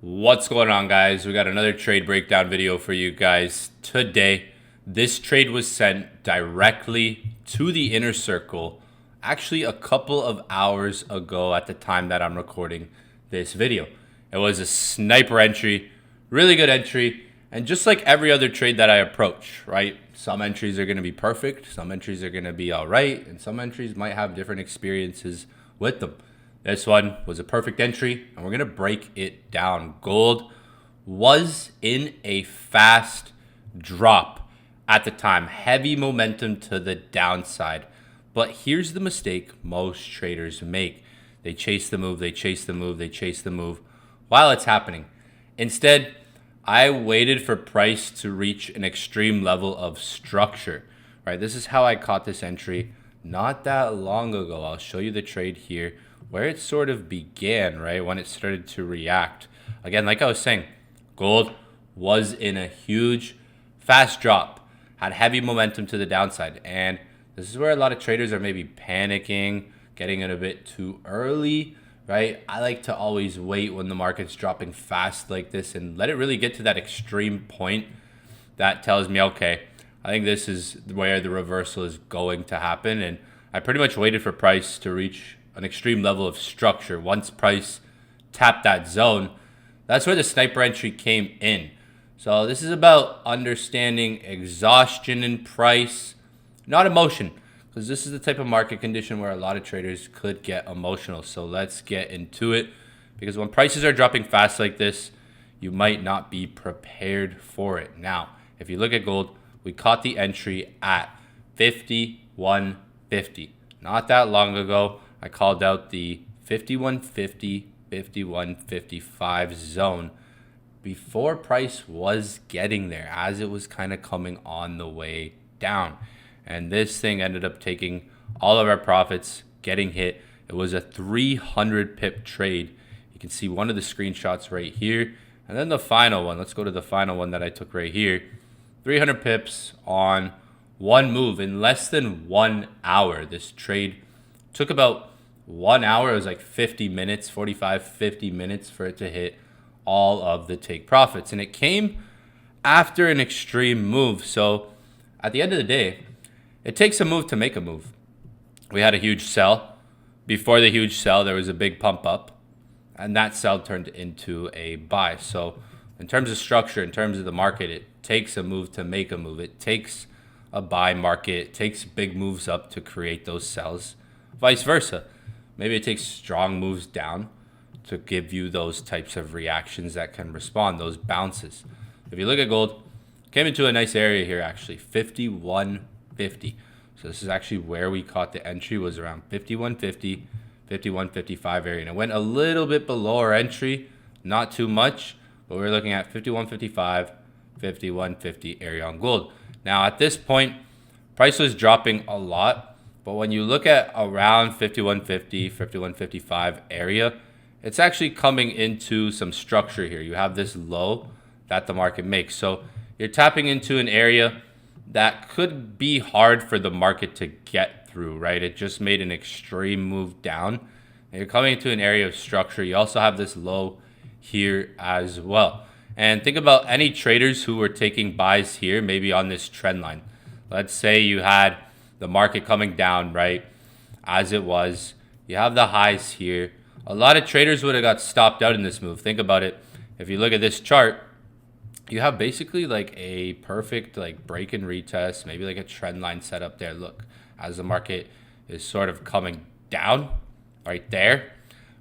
What's going on, guys? We got another trade breakdown video for you guys today. This trade was sent directly to the inner circle actually a couple of hours ago at the time that I'm recording this video. It was a sniper entry, really good entry, and just like every other trade that I approach, right? Some entries are going to be perfect, some entries are going to be all right, and some entries might have different experiences with them. This one was a perfect entry, and we're going to break it down. Gold was in a fast drop at the time, heavy momentum to the downside. But here's the mistake most traders make. They chase the move, they chase the move, they chase the move while it's happening. Instead, I waited for price to reach an extreme level of structure. Right? This is how I caught this entry not that long ago. I'll show you the trade here where it sort of began, right? When it started to react. Again, like I was saying, gold was in a huge, fast drop, had heavy momentum to the downside. And this is where a lot of traders are maybe panicking, getting it a bit too early, right? I like to always wait when the market's dropping fast like this and let it really get to that extreme point that tells me, okay, I think this is where the reversal is going to happen. And I pretty much waited for price to reach an extreme level of structure. Once price tapped that zone, that's where the sniper entry came in. So this is about understanding exhaustion in price, not emotion, because this is the type of market condition where a lot of traders could get emotional. So let's get into it, because when prices are dropping fast like this, you might not be prepared for it. Now, if you look at gold, we caught the entry at 51.50. Not that long ago, I called out the 51.50, 51.55 zone before price was getting there, as it was kind of coming on the way down. And this thing ended up taking all of our profits, getting hit. It was a 300 pip trade. You can see one of the screenshots right here. And then the final one, let's go to the final one that I took right here. 300 pips on one move in less than 1 hour. This trade took about 1 hour. It was like 50 minutes, 45, 50 minutes for it to hit all of the take profits. And it came after an extreme move. So at the end of the day, it takes a move to make a move. We had a huge sell. Before the huge sell, there was a big pump up, and that sell turned into a buy. So in terms of structure, in terms of the market, it takes a move to make a move. It takes a buy market. It takes big moves up to create those sells. Vice versa. Maybe it takes strong moves down to give you those types of reactions that can respond, those bounces. If you look at gold, came into a nice area here actually, 51.50. So this is actually where we caught the entry, was around 51.50, 51.55 area. And it went a little bit below our entry, not too much, but we're looking at 51.55, 51.50 area on gold. Now at this point, price was dropping a lot. But when you look at around 51.50, 51.55 area, it's actually coming into some structure here. You have this low that the market makes. So you're tapping into an area that could be hard for the market to get through, right? It just made an extreme move down. And you're coming into an area of structure. You also have this low here as well. And think about any traders who were taking buys here, maybe on this trend line. Let's say you had the market coming down, right, as it was. You have the highs here. A lot of traders would have got stopped out in this move. Think about it. If you look at this chart, you have basically like a perfect like break and retest, maybe like a trend line set up there. Look, as the market is sort of coming down right there.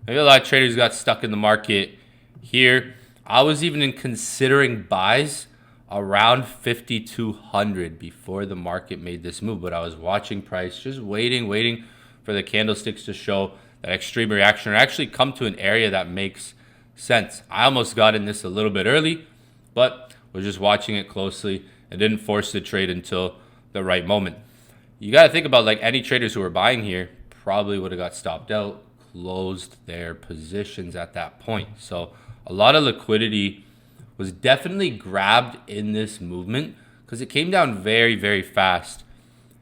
Maybe a lot of traders got stuck in the market here. I was even considering buys around 5,200 before the market made this move, but I was watching price, just waiting for the candlesticks to show that extreme reaction or actually come to an area that makes sense. I almost got in this a little bit early, but was just watching it closely and didn't force the trade until the right moment. You got to think about like any traders who were buying here probably would have got stopped out, closed their positions at that point. So a lot of liquidity was definitely grabbed in this movement because it came down very, very fast.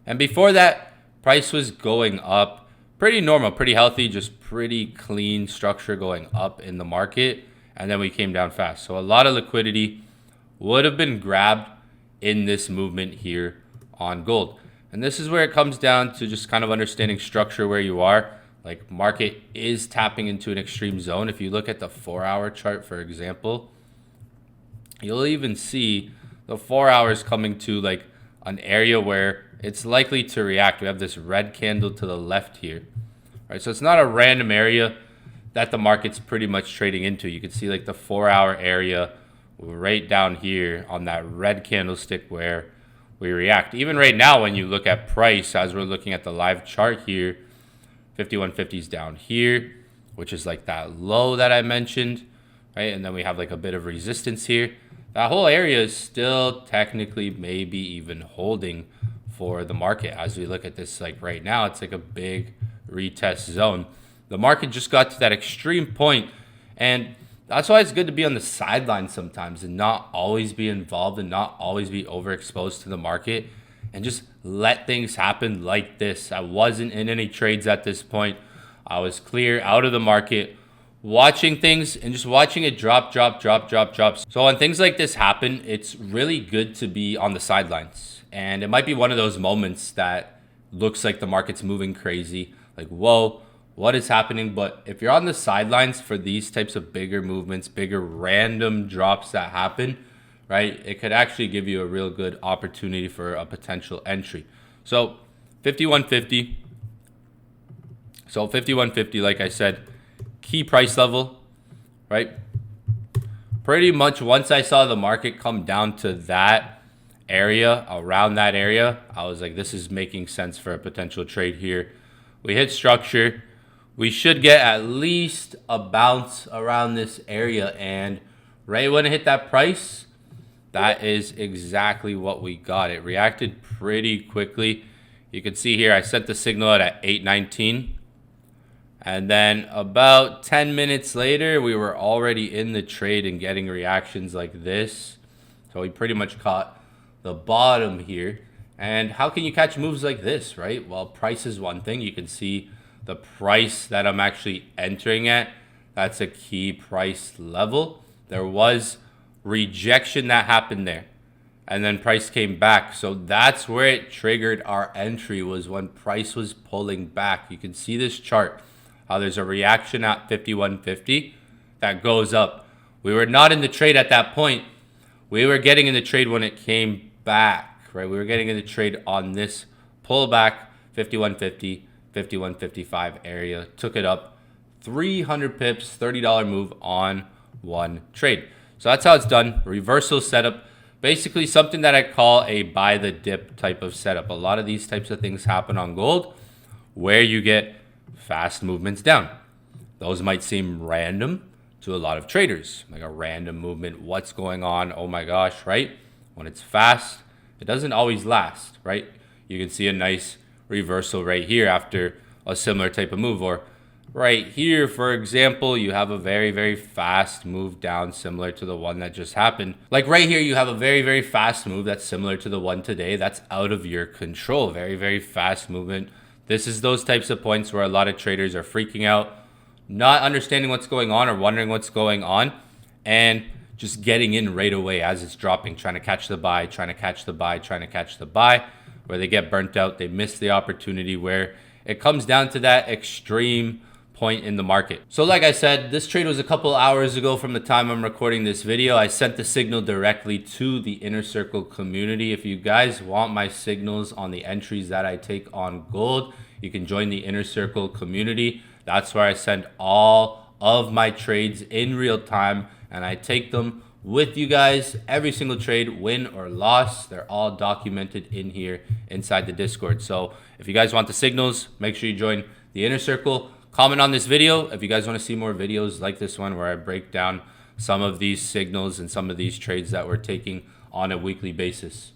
And before that, price was going up pretty normal, pretty healthy, just pretty clean structure going up in the market. and then we came down fast. So a lot of liquidity would have been grabbed in this movement here on gold. And this is where it comes down to just kind of understanding structure where you are. Like, market is tapping into an extreme zone. If you look at the 4-hour chart, for example, you'll even see the 4 hours coming to like an area where it's likely to react. We have this red candle to the left here, right? So it's not a random area that the market's pretty much trading into. You can see like the 4-hour area right down here on that red candlestick where we react. Even right now, when you look at price, as we're looking at the live chart here, 5150 is down here, which is like that low that I mentioned, right? And then we have like a bit of resistance here. That whole area is still technically maybe even holding for the market. As we look at this, like right now, it's like a big retest zone. The market just got to that extreme point, and that's why it's good to be on the sidelines sometimes and not always be involved and not always be overexposed to the market and just let things happen like this. I wasn't in any trades at this point. I was clear out of the market, watching things and just watching it drop. So when things like this happen, it's really good to be on the sidelines. And it might be one of those moments that looks like the market's moving crazy, like, whoa, what is happening? But if you're on the sidelines for these types of bigger movements, bigger random drops that happen, right, it could actually give you a real good opportunity for a potential entry. So 5150. So 5150, like I said, key price level, right? Pretty much once I saw the market come down to that area, around that area, I was like, this is making sense for a potential trade here. We hit structure. We should get at least a bounce around this area. And right when it hit that price, that is exactly what we got. It reacted pretty quickly. You can see here, I sent the signal out at 8:19. And then about 10 minutes later, we were already in the trade and getting reactions like this. So we pretty much caught the bottom here. And how can you catch moves like this, right? Well, price is one thing. You can see the price that I'm actually entering at. That's a key price level. There was rejection that happened there. And then price came back. So that's where it triggered our entry, was when price was pulling back. You can see this chart, how there's a reaction at 5150 that goes up. We were not in the trade at that point. We were getting in the trade when it came back, right? We were getting in the trade on this pullback, 5150, 5155 area. Took it up 300 pips, $30 move on one trade. So that's how it's done. Reversal setup. Basically something that I call a buy the dip type of setup. A lot of these types of things happen on gold where you get fast movements down. Those might seem random to a lot of traders, like a random movement. What's going on? Oh my gosh, right? When it's fast, it doesn't always last, right? You can see a nice reversal right here after a similar type of move. Or right here, for example, you have a very, very fast move down similar to the one that just happened. Like right here, you have a very, very fast move that's similar to the one today. That's out of your control. Very, very fast movement. This is those types of points where a lot of traders are freaking out, not understanding what's going on or wondering what's going on, and just getting in right away as it's dropping, trying to catch the buy, where they get burnt out. They miss the opportunity where it comes down to that extreme point in the market. So like I said, this trade was a couple hours ago from the time I'm recording this video. I sent the signal directly to the Inner Circle community. If you guys want my signals on the entries that I take on gold, you can join the Inner Circle community. That's where I send all of my trades in real time, and I take them with you guys. Every single trade, win or loss, they're all documented in here inside the Discord. So if you guys want the signals, make sure you join the Inner Circle. Comment on this video if you guys want to see more videos like this one where I break down some of these signals and some of these trades that we're taking on a weekly basis.